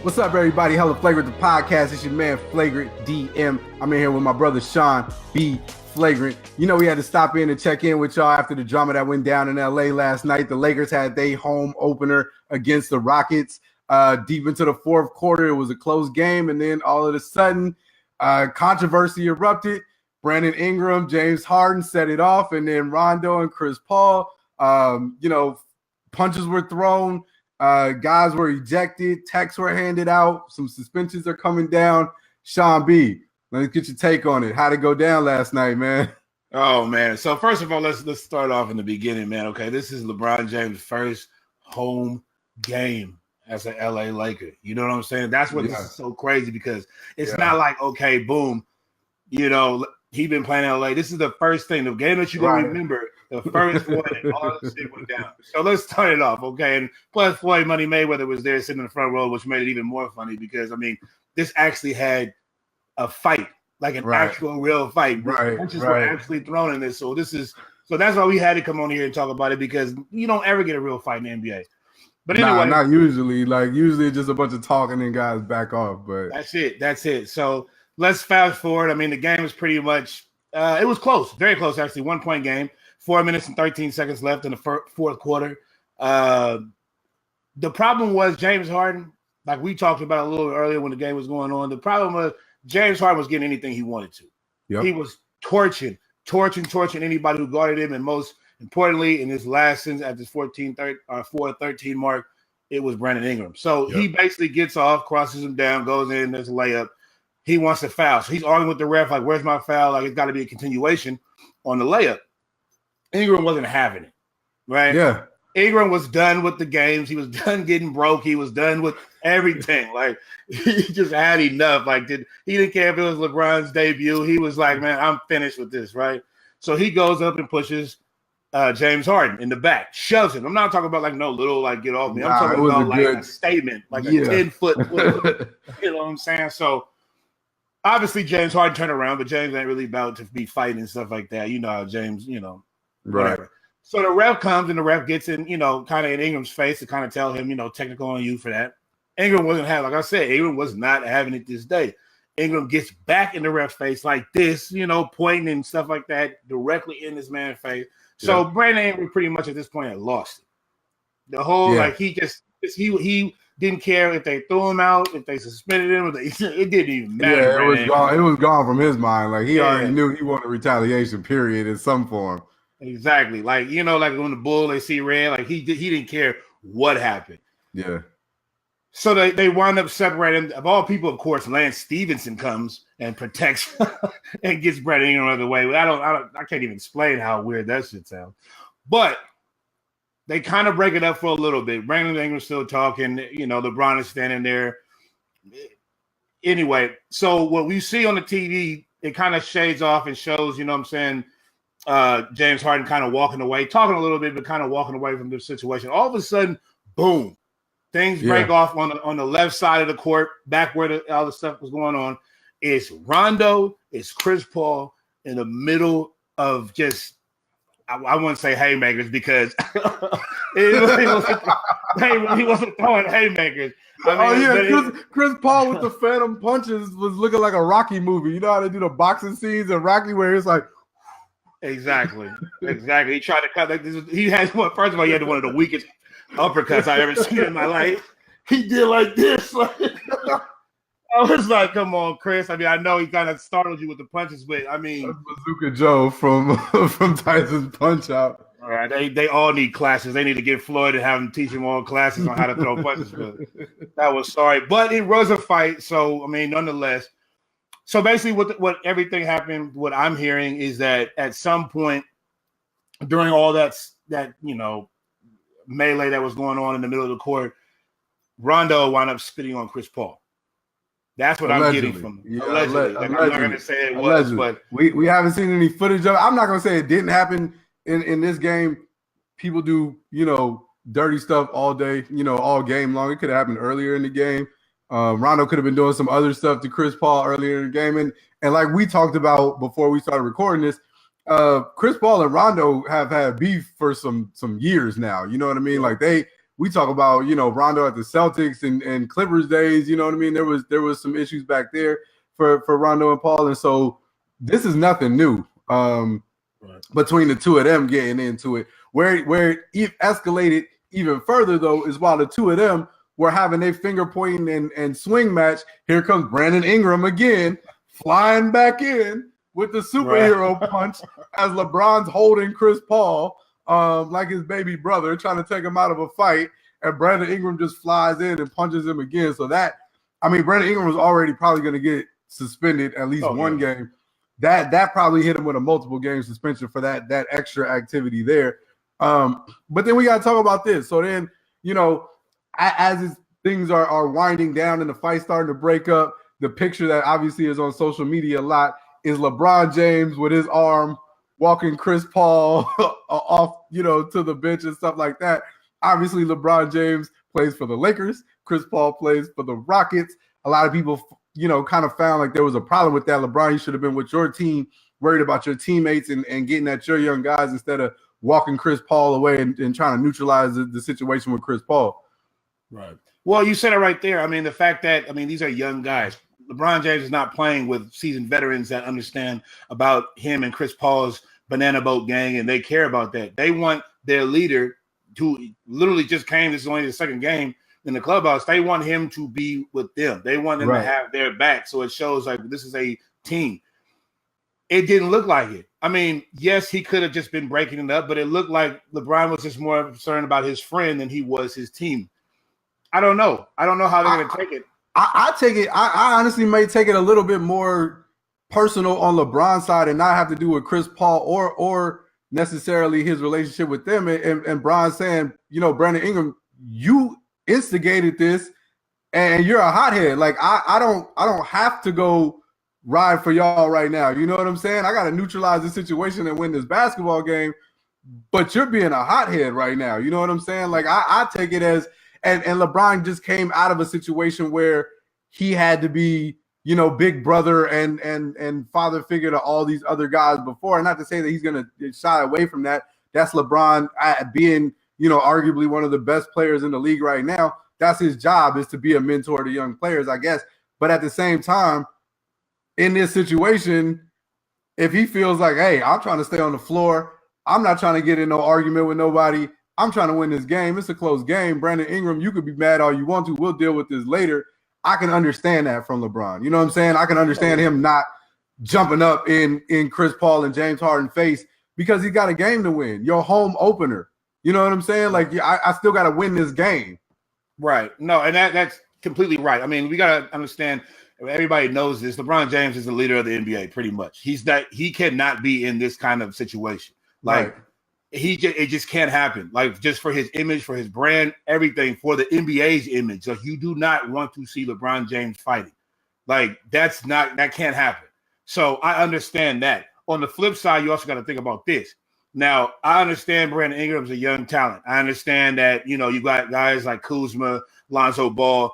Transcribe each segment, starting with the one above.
What's up, everybody? Hello, Flagrant, the podcast. It's your man, Flagrant DM. I'm in here with my brother, Sean B. Flagrant. You know, we had to stop in and check in with y'all after the drama that went down in L.A. last night. The Lakers had their home opener against the Rockets. Deep into the fourth quarter, it was a close game, and then all of a sudden, controversy erupted. Brandon Ingram, James Harden set it off, and then Rondo and Chris Paul, punches were thrown. Guys were ejected, texts were handed out, some suspensions are coming down. Sean B., let's get your take on it. How'd it go down last night, man? Oh, man. So first of all, let's start off in the beginning, man. Okay, this is LeBron James' first home game as an LA Laker. You know what I'm saying? That's what This is so crazy, because it's not like, okay, boom, he been playing in LA. This is the first thing, the game that you're going to remember, the first one, and all this shit went down. So let's start it off, okay? And plus, Floyd Money Mayweather was there sitting in the front row, which made it even more funny because, this actually had a fight, like an actual real fight. Punches were actually thrown in this. So that's why we had to come on here and talk about it, because you don't ever get a real fight in the NBA. But anyway, not usually. Like, usually it's just a bunch of talking and guys back off. But that's it. So let's fast forward. The game was pretty much it was close, very close actually. 1 point game. 4 minutes and 13 seconds left in the fourth quarter. The problem was James Harden, like we talked about a little earlier when the game was going on. The problem was James Harden was getting anything he wanted to. Yep. He was torching anybody who guarded him, and most importantly, in his last sentence at this 4-13 mark, it was Brandon Ingram. So he basically gets off, crosses him down, goes in, there's a layup. He wants to foul. So he's arguing with the ref, like, where's my foul? Like, it's got to be a continuation on the layup. Ingram wasn't having it, right? Yeah. Ingram was done with the games. He was done getting broke. He was done with everything. Like, he just had enough. Like, he didn't care if it was LeBron's debut. He was like, man, I'm finished with this, right? So he goes up and pushes James Harden in the back, shoves him. I'm not talking about like no little like get off me. I'm talking about like a statement, like a 10-foot. You know what I'm saying? So obviously James Harden turned around, but James ain't really about to be fighting and stuff like that. You know how James, whatever. So the ref comes and the ref gets in, kind of in Ingram's face to kind of tell him, technical on you for that. Ingram wasn't having, like I said, Ingram was not having it this day. Ingram gets back in the ref's face like this, pointing and stuff like that directly in this man's face. So Brandon Ingram pretty much at this point had lost it. The whole he didn't care if they threw him out, if they suspended him, it didn't even matter. Yeah, it was gone. It was gone from his mind. Like he already knew he wanted retaliation, period, in some form. Exactly. Like like when the bull they see red, like he didn't care what happened. Yeah. So they wind up separating. Of all people, of course, Lance Stevenson comes and protects and gets Brandon Ingram out of the way. I can't even explain how weird that shit sounds. But they kind of break it up for a little bit. Brandon Ingram's still talking. LeBron is standing there. Anyway, so what we see on the TV, it kind of shades off and shows, James Harden kind of walking away, talking a little bit, but kind of walking away from the situation. All of a sudden, boom. Things break off on the left side of the court, back where all the stuff was going on. It's Rondo, it's Chris Paul in the middle of just, I wouldn't say haymakers because he wasn't throwing haymakers. Chris Paul with the Phantom punches was looking like a Rocky movie. You know how they do the boxing scenes in Rocky where it's like, Exactly. He tried to cut like this. He had one. First of all, he had one of the weakest uppercuts I've ever seen in my life. He did like this. I was like, "Come on, Chris." I know he kind of startled you with the punches, but Bazooka Joe from Tyson's Punch Out. All right, they all need classes. They need to get Floyd and have him teach him all classes on how to throw punches. But that was sorry, but it was a fight. So nonetheless. So basically, what everything happened, what I'm hearing is that at some point during all that melee that was going on in the middle of the court, Rondo wound up spitting on Chris Paul. That's what I'm getting from him. Allegedly. I'm not going to say it was, but we haven't seen any footage of it. I'm not going to say it didn't happen in this game. People do, dirty stuff all day, all game long. It could have happened earlier in the game. Rondo could have been doing some other stuff to Chris Paul earlier in the game. And like we talked about before we started recording this, Chris Paul and Rondo have had beef for some years now. You know what I mean? Like they we talk about, you know, Rondo at the Celtics and Clippers days, you know what I mean? There was some issues back there for Rondo and Paul. And so this is nothing new between the two of them getting into it. Where it escalated even further, though, is while the two of them were having a finger pointing and swing match, here comes Brandon Ingram again, flying back in with the superhero punch as LeBron's holding Chris Paul like his baby brother, trying to take him out of a fight. And Brandon Ingram just flies in and punches him again. So that, I mean, Brandon Ingram was already probably going to get suspended at least one game. That probably hit him with a multiple game suspension for that extra activity there. But then we got to talk about this. So then, you know, as things are winding down and the fight starting to break up, the picture that obviously is on social media a lot is LeBron James with his arm walking Chris Paul off, you know, to the bench and stuff like that. Obviously, LeBron James plays for the Lakers. Chris Paul plays for the Rockets. A lot of people, you know, kind of found like there was a problem with that. LeBron, you should have been with your team, worried about your teammates and getting at your young guys instead of walking Chris Paul away and trying to neutralize the situation with Chris Paul. Right. Well, you said it right there. I mean, the fact that, I mean, these are young guys. LeBron James is not playing with seasoned veterans that understand about him and Chris Paul's banana boat gang, and they care about that. They want their leader, who literally just came, this is only the second game in the clubhouse, they want him to be with them. They want them to have their back. So it shows like this is a team. It didn't look like it. I mean, yes, he could have just been breaking it up, but it looked like LeBron was just more concerned about his friend than he was his team. I don't know. I don't know how they're going to take it. I take it. I honestly may take it a little bit more personal on LeBron's side and not have to do with Chris Paul or necessarily his relationship with them. And Bron saying, you know, Brandon Ingram, you instigated this and you're a hothead. Like I don't have to go ride for y'all right now. You know what I'm saying? I got to neutralize the situation and win this basketball game, but you're being a hothead right now. You know what I'm saying? Like I take it as, and LeBron just came out of a situation where he had to be, you know, big brother and father figure to all these other guys before. And not to say that he's going to shy away from that. That's LeBron being, you know, arguably one of the best players in the league right now. That's his job, is to be a mentor to young players, I guess. But at the same time, in this situation, if he feels like, hey, I'm trying to stay on the floor, I'm not trying to get in no argument with nobody, I'm trying to win this game, it's a close game. Brandon Ingram, you could be mad all you want to. We'll deal with this later. I can understand that from LeBron. You know what I'm saying? I can understand him not jumping up in Chris Paul and James Harden face because he got a game to win. Your home opener. You know what I'm saying? Like, I still got to win this game. Right. No, and that's completely right. I mean, we got to understand, everybody knows this. LeBron James is the leader of the NBA pretty much. He cannot be in this kind of situation. Like, it just can't happen. Like, just for his image, for his brand, everything, for the NBA's image. Like, you do not want to see LeBron James fighting. Like, that can't happen. So I understand that. On the flip side, you also got to think about this. Now, I understand Brandon Ingram's a young talent. I understand that, you know, you got guys like Kuzma, Lonzo Ball.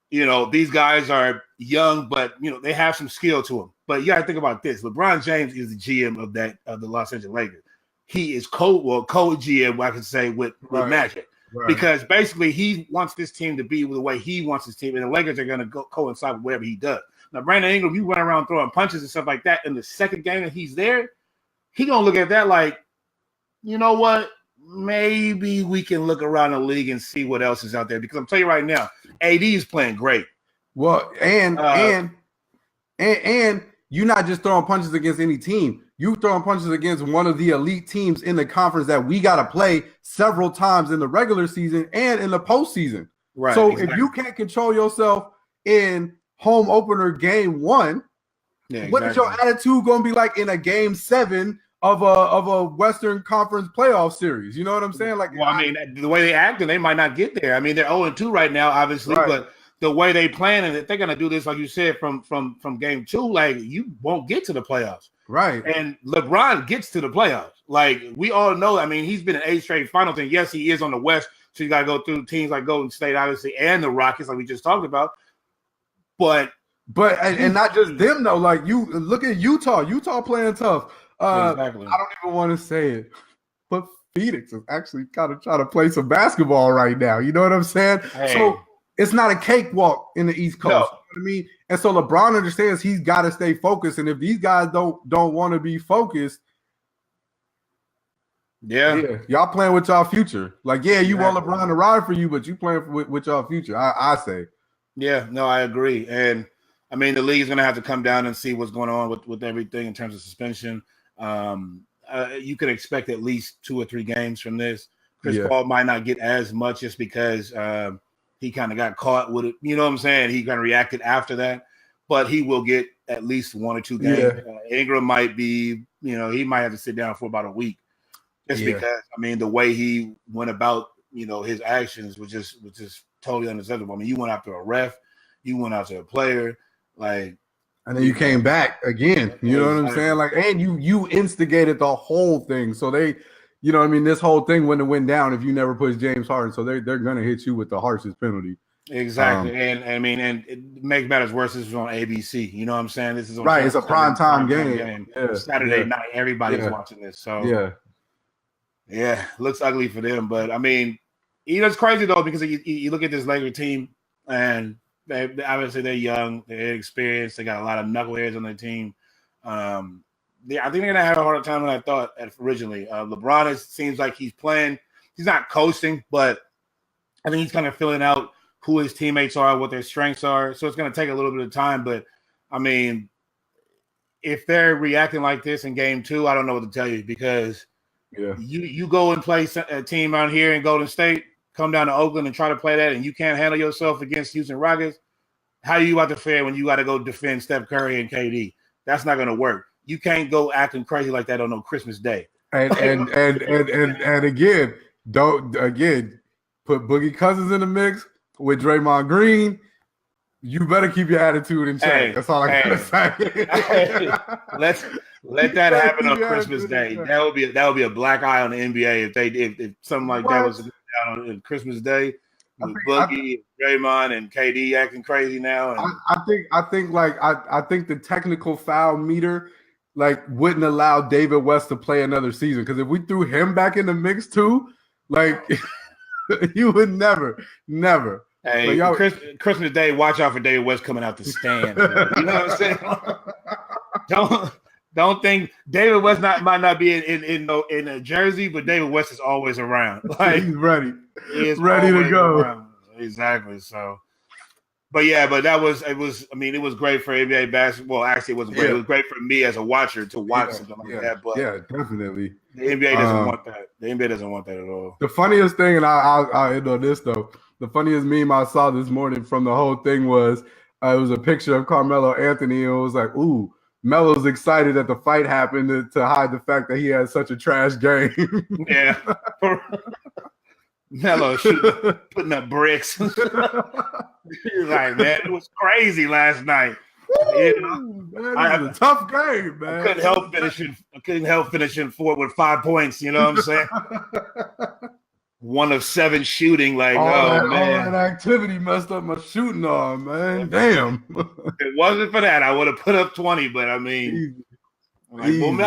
You know, these guys are young, but, you know, they have some skill to them. But you got to think about this. LeBron James is the GM of the Los Angeles Lakers. He is co-GM, I could say, with Magic. Right. Because basically he wants this team to be the way he wants his team, and the Lakers are going to coincide with whatever he does. Now, Brandon Ingram, you run around throwing punches and stuff like that in the second game that he's there, he going to look at that like, you know what? Maybe we can look around the league and see what else is out there. Because I'm telling you right now, AD is playing great. Well, and you're not just throwing punches against any team. You throwing punches against one of the elite teams in the conference that we got to play several times in the regular season and in the postseason. Right. So if you can't control yourself in home opener game one, what is your attitude going to be like in a game 7 of a Western Conference playoff series? You know what I'm saying? Like, well, I mean, the way they act, they might not get there. I mean, they're 0-2 right now, obviously, but the way they plan, and if they're going to do this, like you said, from game 2, like, you won't get to the playoffs. Right. And LeBron gets to the playoffs. Like, we all know, I mean, he's been in 8 straight finals, and yes, he is on the West, so you got to go through teams like Golden State, obviously, and the Rockets, like we just talked about. But and not just them, though. Like, you look at Utah playing tough. Exactly. I don't even want to say it, but Phoenix is actually kind of trying to play some basketball right now. You know what I'm saying? Hey. So it's not a cakewalk in the East Coast. No. You know what I mean? And so LeBron understands he's got to stay focused. And if these guys don't want to be focused, yeah, y'all playing with y'all future. Like, yeah, you want LeBron to ride for you, but you playing with y'all future. I say. Yeah, no, I agree. And I mean, the league is going to have to come down and see what's going on with everything in terms of suspension. You could expect at least 2 or 3 games from this. Chris Paul might not get as much just because he kind of got caught with it. You know what I'm saying? He kind of reacted after that, but he will get at least 1 or 2 games. Yeah. Ingram might be, he might have to sit down for about a week just because, I mean, the way he went about, his actions was just totally unacceptable. I mean, you went after a ref, you went after a player, like, and then you came back again. You know what I'm saying? Like, and you instigated the whole thing. So they, you know what I mean? This whole thing wouldn't have went down if you never pushed James Harden. So they're gonna hit you with the harshest penalty. Exactly. And I mean, and it makes matters worse. This is on ABC. You know what I'm saying? This is on right. It's a prime time game. Yeah. Saturday night. Everybody's watching this. So yeah, looks ugly for them. But I mean, it's crazy though, because you look at this Laker team and they obviously they're young, they're inexperienced, they got a lot of knuckleheads on their team. I think they're gonna have a harder time than I thought originally. LeBron seems like he's playing. He's not coasting, but I think he's kind of filling out who his teammates are, what their strengths are. So it's going to take a little bit of time. But I mean, if they're reacting like this in game 2, I don't know what to tell you, because you go and play a team out here in Golden State, come down to Oakland and try to play that, and you can't handle yourself against Houston Rockets. How are you about to fare when you got to go defend Steph Curry and KD? That's not going to work. You can't go acting crazy like that on no Christmas Day. And again, put Boogie Cousins in the mix with Draymond Green. You better keep your attitude in check. That's all I gotta say. Let that happen on Christmas Day. That would be a black eye on the NBA if something like that was down on Christmas Day. With Boogie, Draymond, and KD acting crazy now. And I think the technical foul meter wouldn't allow David West to play another season, because if we threw him back in the mix too, you would never. Hey, Christmas Day, watch out for David West coming out the stand. You know what I'm saying? Don't think David West might not be in a jersey, but David West is always around. He's ready. He is ready to go. Around. Exactly. So, but it was great for NBA basketball. Actually, it wasn't great. It was great for me as a watcher to watch something like that. But definitely. The NBA doesn't want that. The NBA doesn't want that at all. The funniest thing, and I'll end on this though. The funniest meme I saw this morning from the whole thing was it was a picture of Carmelo Anthony, and it was like, ooh, Melo's excited that the fight happened to hide the fact that he had such a trash game. Yeah. Melo putting up bricks. He's like, man, it was crazy last night. I had a tough game, man. I couldn't help finishing 4 with 5 points. You know what I'm saying? 1 of 7 shooting. Man, all that activity messed up my shooting arm, man. Damn. If it wasn't for that, I would have put up 20. But I mean, Melo's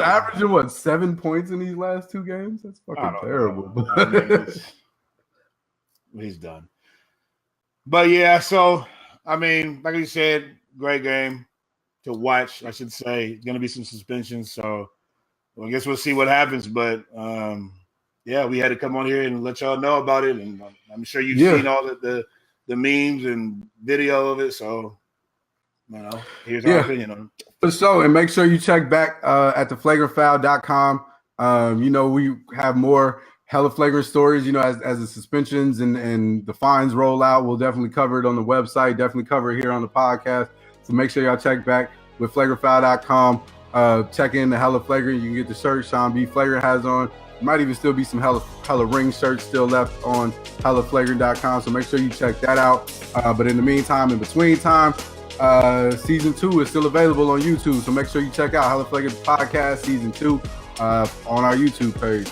averaging 7 points in these last 2 games? That's fucking terrible. He's done. But yeah, so I mean, like you said, great game to watch. I should say, it's gonna be some suspensions, so I guess we'll see what happens. But we had to come on here and let y'all know about it, and I'm sure you've seen all the memes and video of it. So, here's our opinion on it. For sure, and make sure you check back at theflagrantfoul.com. We have more hella flagrant stories. As the suspensions and the fines roll out, we'll definitely cover it on the website. Definitely cover it here on the podcast. So make sure y'all check back with flagrantfoul.com. Check in the hella flagrant. You can get the shirt Sean B. Flagrant has on. Might even still be some hella ring shirts still left on hellaflagrant.com. So make sure you check that out. But in the meantime, in between time, season 2 is still available on YouTube. So make sure you check out Hella Flagrant Podcast season 2 on our YouTube page.